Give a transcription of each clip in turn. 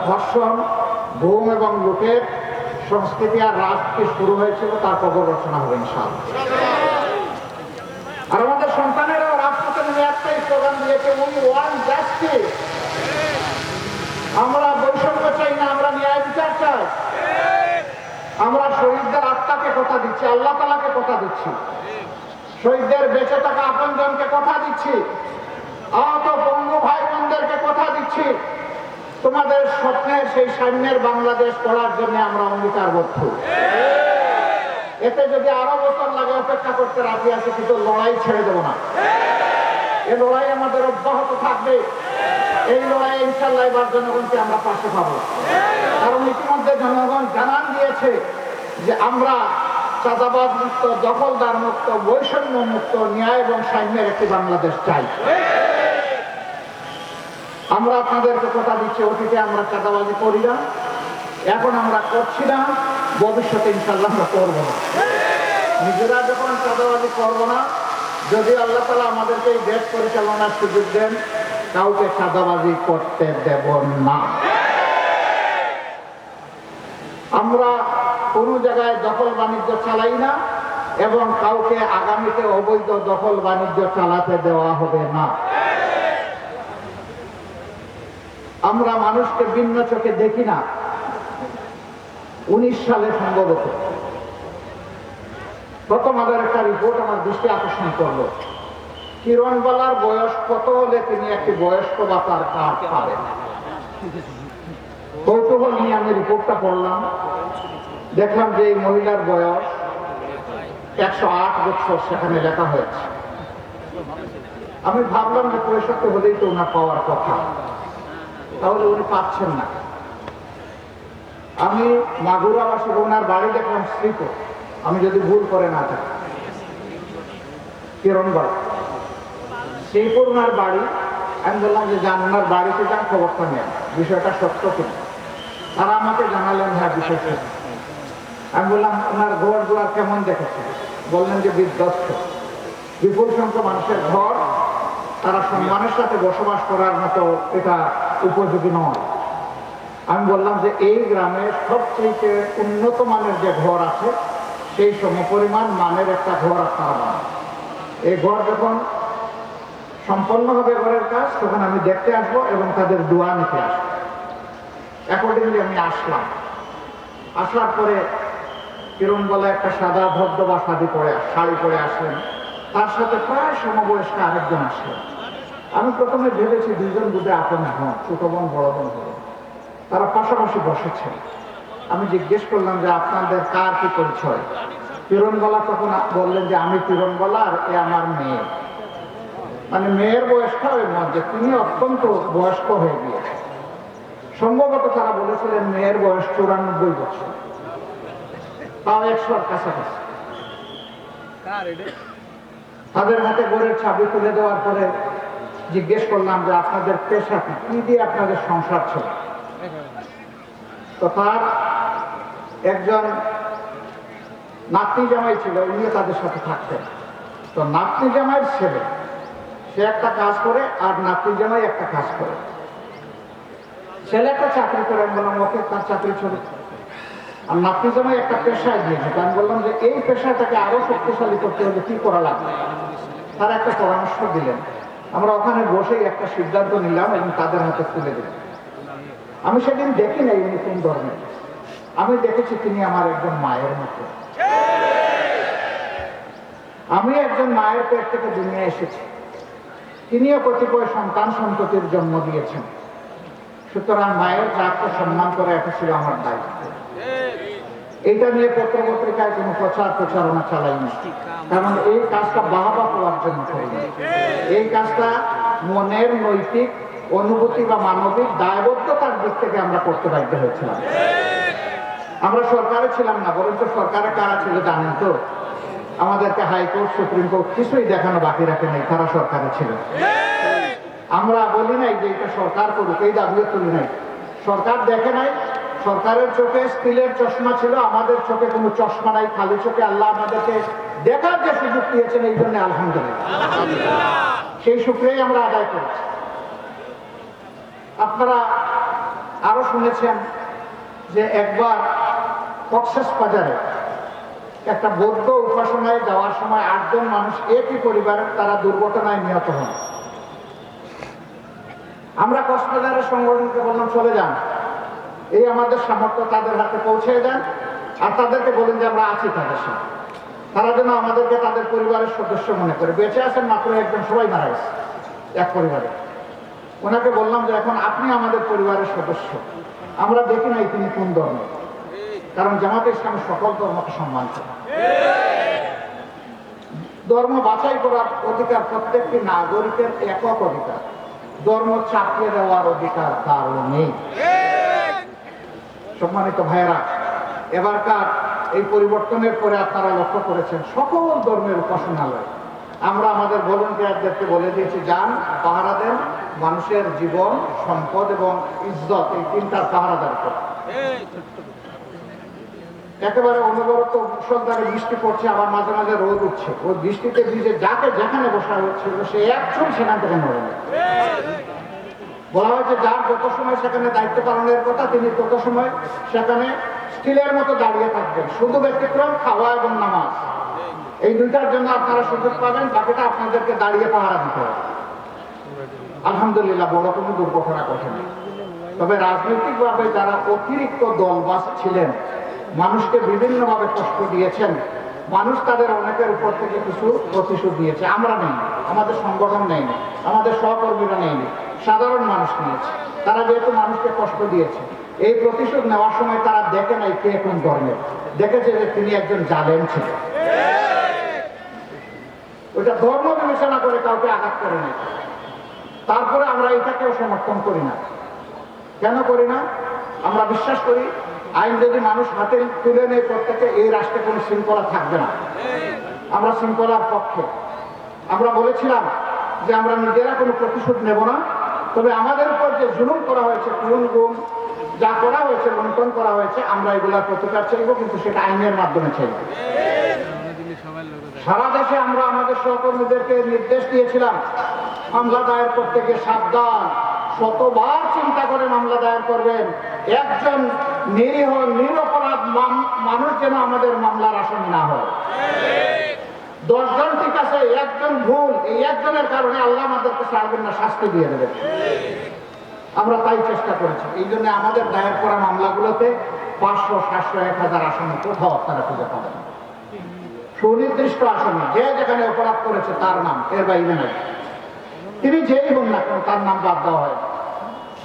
ধর্ষণ, গুম এবং লুটের সংস্কৃতি আর রাজনীতি শুরু হয়েছিল, তার কবর রচনা হবে ইনশাআল্লাহ। আর আমাদের সন্তানেরাও রাজপথে নেমে একটাই স্লোগান দিয়েছে, উই ওয়ান্ট জাস্টিস। আমরা বৈষম্য চাই না, আমরা ন্যায় বিচার চাই। আমরা শহীদদের আত্মাকে কথা দিচ্ছি, আল্লাহ তাআলাকে কথা দিচ্ছি, শহীদদের বেঁচে থাকা আপনজনকে কথা দিচ্ছি, আহত বন্ধু ভাই বোনদেরকে কথা দিচ্ছি, তোমাদের স্বপ্নের সেই সামনের বাংলাদেশ গড়ার জন্য আমরা অঙ্গীকারবদ্ধ। এতে যদি আরো বছর লাগে অপেক্ষা করতে রাজি আছে, কিন্তু লড়াই ছেড়ে দেব না। এই লড়াই আমাদের অব্যাহত থাকবে। এই লড়াই ইনশাআল্লাহ এবার জনগণকে আমরা পাশে পাবো। কারণ ইতিমধ্যে জনগণ জানান দিয়েছে যে আমরা চাঁদাবাজ মুক্ত, দখলদার মুক্ত, বৈষম্য মুক্ত, ন্যায় এবং সাম্যের একটি বাংলাদেশ চাই। আমরা আপনাদেরকে কথা দিচ্ছি, অতীতে আমরা চাঁদাবাজি করি না, এখন আমরা করছি না, ভবিষ্যতে ইনশাআল্লাহ আমরা করবো না। নিজেরা যখন চাঁদাবাজি করবো না, যদি আল্লাহ তাআলা আমাদেরকে এই দেশ পরিচালনার সুযোগ দেন, কাউকে চাঁদাবাজি করতে দেব না। আমরা কোনো জায়গায় দখল বাণিজ্য চালাই না এবং কাউকে আগামীতে অবৈধ দখল বাণিজ্য চালাতে দেওয়া হবে না। আমরা মানুষকে ভিন্ন চোখে দেখি না। 19 সালে সম্ভবত প্রথম আলোর একটা রিপোর্ট আমার দৃষ্টি আকর্ষণ করলো, কিরণবালার বয়স কত হলে তিনি একটি বয়স্ক ভাতার কার্ড পাবেন। কৌতূহল নিয়ে আমি রিপোর্টটা পড়লাম, দেখলাম যে এই মহিলার বয়স 108 বছর সেখানে লেখা হয়েছে। আমি ভাবলাম যে 65 হলেই তো ওনার পাওয়ার কথা, তাহলে উনি পাচ্ছেন না। আমি মাগুরাবাসী ওনার বাড়ি দেখলাম শ্রীপুর, আমি যদি ভুল করে না থাকি, কিরণবালা শ্রীপুর ওনার বাড়ি। আমি বললাম যে যান, ওনার বাড়িতে যান, খবরটা নেন, বিষয়টা সত্য কিনা। তারা আমাকে জানালেন হ্যাঁ বিষয় সত্য। আমি বললাম ওনার ঘর দুয়ার কেমন দেখেছে, বললেন যে বিধ্বস্ত, বিপুল সংখ্যক মানুষের ঘর, তারা সম্মানের সাথে বসবাস করার মতো এটা উপযোগী নয়। আমি বললাম যে এই গ্রামে সবচেয়ে উন্নত মানের যে ঘর আছে, সেই সমপরিমাণ মানের একটা ঘর আপনারা বানান। এই ঘর যখন সম্পন্ন হবে ঘরের কাজ, তখন আমি দেখতে আসবো এবং তাদের দোয়া নিতে আসবো। অ্যাকর্ডিংলি আমি আসলাম। আসার পরে কিরণবালা একটা সাদা ধবধবা শাড়ি পরে আসলেন, তার সাথে প্রায় সমবয়স্ক আরেকজন আসলেন। আমি প্রথমে ভেবেছি দুইজন বুঝে আপন হন, ছোট বোন বড় বোন হল। তারা পাশাপাশি বসেছেন। আমি জিজ্ঞেস করলাম যে আপনাদের কার কি পরিচয়। কিরণবালা তখন বললেন যে আমি কিরণবালা আর এ আমার মেয়ে। মানে মেয়ের বয়সটা ওই মধ্যে, তিনি অত্যন্ত বয়স্ক হয়ে গিয়েছে। সম্ভবত তারা বলেছিলেন মেয়ের বয়স 94 বছর, তাও 100-র কাছাকাছি। তাদের হাতে ঘরের চাবি তুলে দেওয়ার পরে জিজ্ঞেস করলাম যে আপনাদের পেশা কি দিয়ে আপনাদের সংসার ছিল। তো তার একজন নাতনি জামাই ছিল, উনিও তাদের সাথে থাকতেন। তো নাতনি জামাইয়ের ছেলে, সে একটা কাজ করে আর নাতনি জামাই একটা কাজ করে। ছেলে একটা চাকরি করে, আমি বললাম ওকে, তার চাকরি চলে। আর নাতনি জামাই একটা পেশায় দিয়েছে। আমি বললাম যে এই পেশাটাকে আরো শক্তিশালী করতে হলে কি করা লাগবে। তারা একটা পরামর্শ দিলেন। আমরা ওখানে বসেই একটা সিদ্ধান্ত নিলাম এবং তাদের হাতে তুলে দিলাম। আমি সেদিন দেখি নাই উনি কোন ধর্মের, আমি দেখেছি তিনি আমার একজন মায়ের মতো। আমি একজন মায়ের পেট থেকে দুনিয়া এসেছি, তিনিও কতিপয় সন্তান সন্ততির জন্ম দিয়েছেন। সুতরাং মায়ের জাতকে সম্মান করে এটা ছিল আমার দায়িত্ব। এইটা নিয়ে পত্র পত্রিকায় কোনো প্রচারণা চালাইনি, কারণ এই কাজটা বাহবা পাওয়ার জন্য করিনি। এই কাজটা মনের নৈতিক অনুভূতি বা মানবিক দায়বদ্ধতার দিক থেকে আমরা করতে বাধ্য হয়েছিলাম। আমরা সরকারে ছিলাম না, বরঞ্চ সরকারে কারা ছিল জানেন তো? আমাদেরকে হাইকোর্ট, সুপ্রিম কোর্ট কিছুই দেখানো বাকি রাখে নাই, তারা সরকারে ছিল। আমরা বলি নাই যে এটা সরকার করুক, এই দাবিও তুলি নাই। সরকার দেখে নাই, সরকারের চোখে স্টিলের চশমা ছিল, আমাদের চোখে কোনো চশমা নাই, খালি চোখে আল্লাহ আমাদেরকে দেখার যে সুযোগ দিয়েছেন, এই জন্য আলহামদুলিল্লাহ সেই শুক্রিয়াই আমরা আদায় করেছি। আপনারা আরো শুনেছেন যে একবার কক্সেস বাজারে একটা বৌদ্ধ উপাসনায় যাওয়ার সময় 8 জন মানুষ একই পরিবারের তারা দুর্ঘটনায় নিহত হন। আমরা কক্সবাজারের সংগঠনকে বললাম চলে যান, এই আমাদের সামর্থ্য তাদের হাতে পৌঁছে দেন আর তাদেরকে বলেন যে আমরা আছি তাদের সাথে, তারা যেন আমাদেরকে তাদের পরিবারের সদস্য মনে করে। বেঁচে আছেন মাত্র একজন, সবাই মারা গেছে এক পরিবারে। ওনাকে বললাম যে এখন আপনি আমাদের পরিবারের সদস্য, আমরা দেখি নাই তিনি কোন ধর্ম, কারণ জামাতে ইসলামী সকল ধর্মকে সম্মান করে। ধর্ম বাছাই করার অধিকার প্রত্যেকটি নাগরিকের একক অধিকার, ধর্ম চাপিয়ে দেওয়ার অধিকার কারও নেই। সম্মানিত ভাইয়েরা, এবারকার এই পরিবর্তনের পরে আপনারা লক্ষ্য করেছেন সকল ধর্মের উপাসনালয় আমরা আমাদের ভলেন্টিয়ারদেরকে বলে দিয়েছি, যান পাহারা দেন, মানুষের জীবন, সম্পদ এবং ইজ্জত এই তিনটার পাহারাদার করেন। একেবারে অনবরত মুষলধারে বৃষ্টি পড়ছে, আবার মাঝে মাঝে রোদ উঠছে। ওই বৃষ্টিতে ভিজে যাকে যেখানে বসা হচ্ছিল সে একজন সেখান থেকে নড়ে নেয়। বলা হয়েছে যার যত সময় সেখানে দায়িত্ব পালনের কথা তিনি তত সময় সেখানে স্টিলের মতো দাঁড়িয়ে থাকবেন। শুধু ব্যতিক্রম খাওয়া এবং নামাজ, এই দুইটার জন্য আপনারা সুযোগ পাবেন, বাকিটা আপনাদেরকে দাঁড়িয়ে পাহারা দিতে হবে। আলহামদুলিল্লাহ বড় কোনো দুর্ঘটনা ঘটেনি। তবে রাজনৈতিকভাবে যারা অতিরিক্ত দলবাজ ছিলেন, মানুষকে বিভিন্নভাবে কষ্ট দিয়েছেন, মানুষ তাদের অনেকের উপর থেকে কিছু প্রতিশোধ দিয়েছে। আমরা নেই, আমাদের সংগঠন নেয়নি, আমাদের সহকর্মীরা নেয়নি, সাধারণ মানুষ নিয়েছে। তারা যেহেতু মানুষকে কষ্ট দিয়েছে, এই প্রতিশোধ নেওয়ার সময় তারা দেখে নাই কে কোন ধর্মের, দেখেছে যে তিনি একজন জালেম ছিলেন। ওইটা ধর্ম বিবেচনা করে কাউকে আঘাত করে নাই। তারপরে আমরা এটাকেও সমর্থন করি না। কেন করি না? আমরা বিশ্বাস করি আইন যদি মানুষ হাতে তুলে নেয় প্রত্যেকে, এই রাষ্ট্রে কোনো শৃঙ্খলা থাকবে না। আমরা শৃঙ্খলার পক্ষে। আমরা বলেছিলাম যে আমরা নিজেরা কোনো প্রতিশোধ নেব না, তবে আমাদের উপর যে জুলুম করা হয়েছে, খুন গুম যা করা হয়েছে, লুণ্ঠন করা হয়েছে, আমরা এগুলার প্রতিকার চাইব, কিন্তু সেটা আইনের মাধ্যমে চাইব। সারা দেশে আমরা আমাদের সহকর্মীদেরকে নির্দেশ দিয়েছিলাম মামলা দায়ের করতে গিয়ে সাবধান, শতবার চিন্তা করে মামলা দায়ের করবেন। একজন নিরীহ নিরপরাধ মানুষ যেন আমাদের মামলার আসামি না হয়। 10 জন ঠিক আছে, একজন ভুল, এই একজনের কারণে আল্লাহ আমাদেরকে ছাড়বেন না, শাস্তি দিয়ে দেবেন। আমরা তাই চেষ্টা করেছি। এই জন্য আমাদের দায়ের করা মামলাগুলোতে 500, 700, 1000 আসামি কোথাও আপনারা খুঁজে পাবেন। সুনির্দিষ্ট আসামি, যে যেখানে অপরাধ করেছে তার নাম, এর বাইরে নাই। তিনি যেই হন না কেন তার নাম বাদ দেওয়া হয়,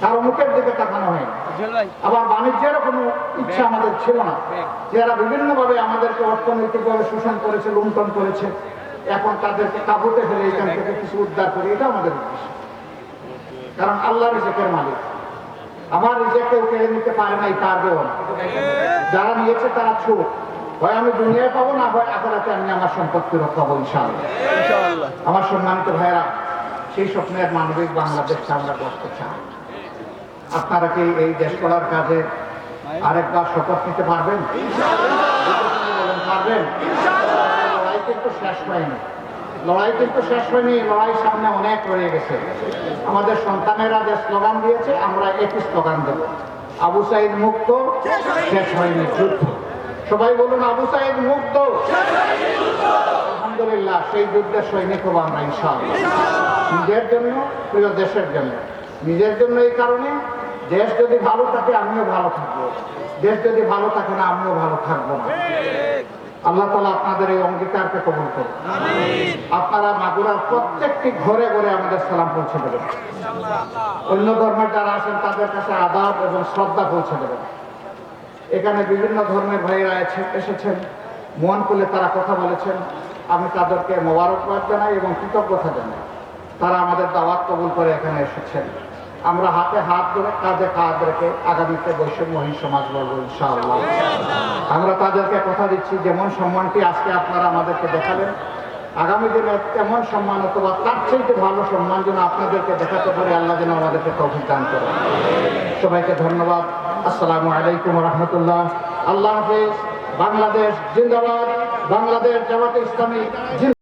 কারো মুখের দিকে তাকানো হয়। আবার বাণিজ্যেরও কোনো ইচ্ছা আমাদের ছিল না। যারা বিভিন্নভাবে আমাদেরকে অর্থনৈতিকভাবে শোষণ করেছে, লুণ্ঠন করেছে, এখন তাদেরকে কাবুতে ফেলে এখান থেকে কিছু উদ্ধার করি, এটা আমাদের উদ্দেশ্য। কারণ আল্লাহ রিজিকের মালিক, আমার রিজিক কেউ কেড়ে নিতে পারে নাই, পারবেও না। যারা নিয়েছে তারা ছুট, হয় আমি দুনিয়ায় পাবো, না হয় আখিরাতে আমি আমার সম্পদ ফেরত পাবো ইনশাআল্লাহ। আমার সম্মানিত ভাইরা, সেই স্বপ্নের মানবিক বাংলাদেশটা আমরা করতে চাই। আপনারা কি এই দেশ গড়ার কাজে আরেকবার শপথ নিতে পারবেন? পারবেন? লড়াই কিন্তু শেষ হয়নি, লড়াই কিন্তু শেষ হয়নি, লড়াই সামনে অনেক রয়ে গেছে। আমাদের সন্তানেরা যে স্লোগান দিয়েছে, আমরা একই স্লোগান দেব, আবু সাইদ মুক্ত, শেষ হয়নি যুদ্ধ। সবাই বলুন আবু সাইদ মুক্ত। আলহামদুলিল্লাহ, সেই যুদ্ধের সৈনিক হবো আমরা ইনশাআল্লাহ। নিজের জন্য, প্রিয় দেশের জন্য। নিজের জন্য এই কারণে, দেশ যদি ভালো থাকে আমিও ভালো থাকবো, দেশ যদি ভালো থাকে না আমিও ভালো থাকবো না। আল্লাহ তাআলা আপনাদের এই অঙ্গীকারকে কবুল করুন। আপনারা মাগুরার প্রত্যেকটি ঘরে ঘরে আমাদের সালাম পৌঁছে দেবেন। অন্য ধর্মের যারা আছেন তাদের কাছে আদাব এবং শ্রদ্ধা পৌঁছে দেবেন। এখানে বিভিন্ন ধর্মের ভাইয়েরা এসেছেন, মন খুলে তারা কথা বলেছেন। আমি তাদেরকে মোবারকবাদ জানাই এবং কৃতজ্ঞতা জানাই। তারা আমাদের দাওয়াত কবুল করে এখানে এসেছেন। আমরা হাতে হাত ধরে, কাঁধে কাঁধ রেখে আগামীতে বৈষম্যহীন সমাজ গড়ব ইনশাআল্লাহ। আমরা তাদেরকে কথা দিচ্ছি, যেমন সম্মানটি আজকে আপনারা আমাদেরকে দেখালেন, আগামী দিনে তেমন সম্মান অথবা তার চাইতে ভালো সম্মান যেন আপনাদেরকে দেখাতে পারে, আল্লাহ যেন আমাদেরকে তৌফিক দান করে। সবাইকে ধন্যবাদ। আসসালামু আলাইকুম ওয়া রাহমাতুল্লাহ। আল্লাহ হাফেজ। বাংলাদেশ জিন্দাবাদ। বাংলাদেশ জামাতে ইসলামী।